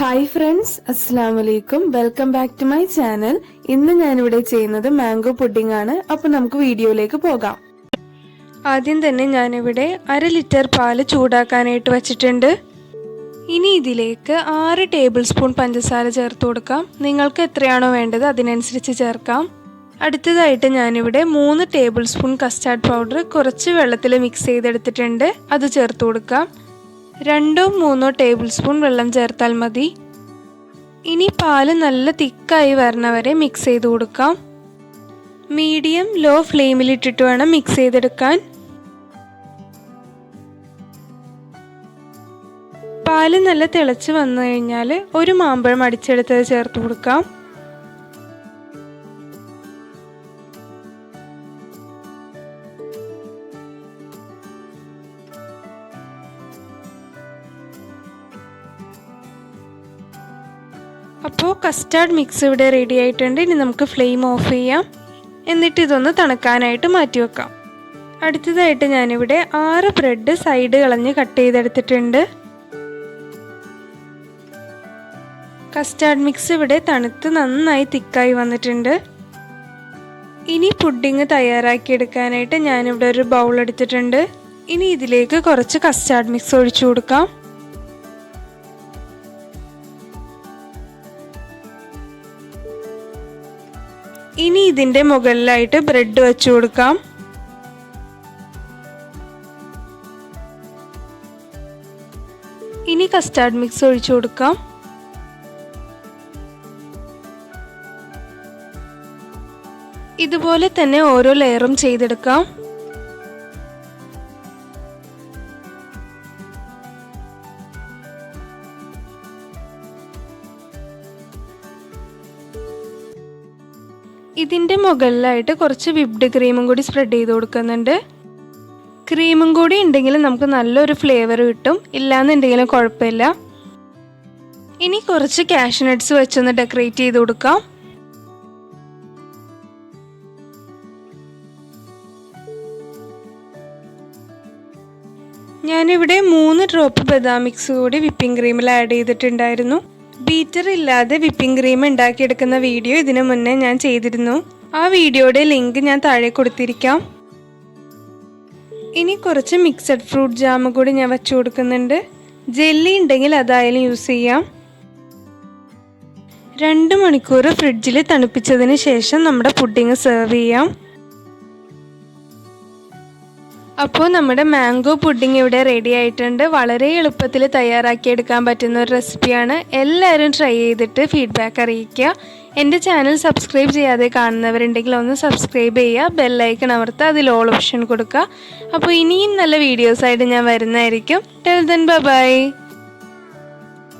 Hi friends, അസ്സലാമു അലൈക്കും. Welcome back to my channel. ഇന്ന് ഞാനിവിടെ ചെയ്യുന്നത് മാംഗോ പുഡിംഗ് ആണ്. അപ്പോൾ നമുക്ക് വീഡിയോയിലേക്ക് പോകാം. ആദ്യം തന്നെ ഞാനിവിടെ 1/2 ലിറ്റർ പാല് ചൂടാക്കാനായിട്ട് വെച്ചിട്ടുണ്ട്. ഇനി ഇതിലേക്ക് 6 ടേബിൾ സ്പൂൺ പഞ്ചസാര ചേർത്ത് കൊടുക്കാം. നിങ്ങൾക്ക് എത്രയാണോ വേണ്ടത് അതിനനുസരിച്ച് ചേർക്കാം. അടുത്തതായിട്ട് ഞാനിവിടെ 3 ടേബിൾ സ്പൂൺ കസ്റ്റാർഡ് പൗഡർ കുറച്ച് വെള്ളത്തിൽ മിക്സ് ചെയ്തെടുത്തിട്ടുണ്ട്. അത് ചേർത്ത് കൊടുക്കാം. 2-3 ടേബിൾ സ്പൂൺ വെള്ളം ചേർത്താൽ മതി. ഇനി പാല് നല്ല തിക്കായി വരണവരെ മിക്സ് ചെയ്ത് കൊടുക്കാം. മീഡിയം ലോ ഫ്ലെയിമിൽ ഇട്ടിട്ട് വേണം മിക്സ് ചെയ്തെടുക്കാൻ. പാല് നല്ല തിളച്ച് വന്നു കഴിഞ്ഞാൽ ഒരു മാമ്പഴം അടിച്ചെടുത്തത് ചേർത്ത് കൊടുക്കാം. അപ്പോൾ കസ്റ്റാർഡ് മിക്സ് ഇവിടെ റെഡി ആയിട്ടുണ്ട്. ഇനി നമുക്ക് ഫ്ലെയിം ഓഫ് ചെയ്യാം. എന്നിട്ട് ഇതൊന്ന് തണുക്കാനായിട്ട് മാറ്റി വെക്കാം. അടുത്തതായിട്ട് ഞാനിവിടെ 6 ബ്രെഡ് സൈഡ് കളഞ്ഞ് കട്ട് ചെയ്തെടുത്തിട്ടുണ്ട്. കസ്റ്റാർഡ് മിക്സ് ഇവിടെ തണുത്ത് നന്നായി തിക്കായി വന്നിട്ടുണ്ട്. ഇനി പുഡിംഗ് തയ്യാറാക്കി എടുക്കാനായിട്ട് ഞാനിവിടെ ഒരു ബൗൾ എടുത്തിട്ടുണ്ട്. ഇനി ഇതിലേക്ക് കുറച്ച് കസ്റ്റാർഡ് മിക്സ് ഒഴിച്ചു കൊടുക്കാം. ഇനി ഇതിൻ്റെ മുകളിലായിട്ട് ബ്രെഡ് വെച്ചു കൊടുക്കാം. ഇനി കസ്റ്റാർഡ് മിക്സ് ഒഴിച്ചു കൊടുക്കാം. ഇതുപോലെ തന്നെ ഓരോ ലെയറും ചെയ്തെടുക്കാം. ഇതിൻ്റെ മുകളിലായിട്ട് കുറച്ച് വിപ്ഡ് ക്രീമും കൂടി സ്പ്രെഡ് ചെയ്ത് കൊടുക്കുന്നുണ്ട്. ക്രീമും കൂടി ഉണ്ടെങ്കിൽ നമുക്ക് നല്ലൊരു ഫ്ലേവർ കിട്ടും, ഇല്ലാന്നുണ്ടെങ്കിലും കുഴപ്പമില്ല. ഇനി കുറച്ച് കാഷ്യൂ നട്ട്സ് വെച്ചൊന്ന് ഡെക്കറേറ്റ് ചെയ്ത് കൊടുക്കാം. ഞാനിവിടെ 3 ഡ്രോപ്പ് ബദാം മിക്സ് കൂടി വിപ്പിംഗ് ക്രീമിൽ ആഡ് ചെയ്തിട്ടുണ്ടായിരുന്നു. ബീറ്റർ ഇല്ലാതെ വിപ്പിംഗ് ക്രീം ഉണ്ടാക്കിയെടുക്കുന്ന വീഡിയോ ഇതിനു മുന്നേ ഞാൻ ചെയ്തിരുന്നു. ആ വീഡിയോയുടെ ലിങ്ക് ഞാൻ താഴെ കൊടുത്തിരിക്കാം. ഇനി കുറച്ച് മിക്സഡ് ഫ്രൂട്ട് ജാം കൂടി ഞാൻ വെച്ചു കൊടുക്കുന്നുണ്ട്. ജെല്ലി ഉണ്ടെങ്കിൽ അതായാലും യൂസ് ചെയ്യാം. 2 മണിക്കൂർ ഫ്രിഡ്ജിൽ തണുപ്പിച്ചതിന് ശേഷം നമ്മുടെ പുഡിംഗ് സെർവ് ചെയ്യാം. അപ്പോൾ നമ്മുടെ മാംഗോ പുഡിംഗ് ഇവിടെ റെഡി ആയിട്ടുണ്ട്. വളരെ എളുപ്പത്തിൽ തയ്യാറാക്കിയെടുക്കാൻ പറ്റുന്ന ഒരു റെസിപ്പിയാണ്. എല്ലാവരും ട്രൈ ചെയ്തിട്ട് ഫീഡ്ബാക്ക് അറിയിക്കുക. എൻ്റെ ചാനൽ സബ്സ്ക്രൈബ് ചെയ്യാതെ കാണുന്നവരുണ്ടെങ്കിൽ ഒന്ന് സബ്സ്ക്രൈബ് ചെയ്യുക. ബെല്ലൈക്കൺ അമർത്തുക, അതിൽ ഓൾ ഓപ്ഷൻ കൊടുക്കുക. അപ്പോൾ ഇനിയും നല്ല വീഡിയോസായിട്ട് ഞാൻ വരുന്നതായിരിക്കും. Till then bye.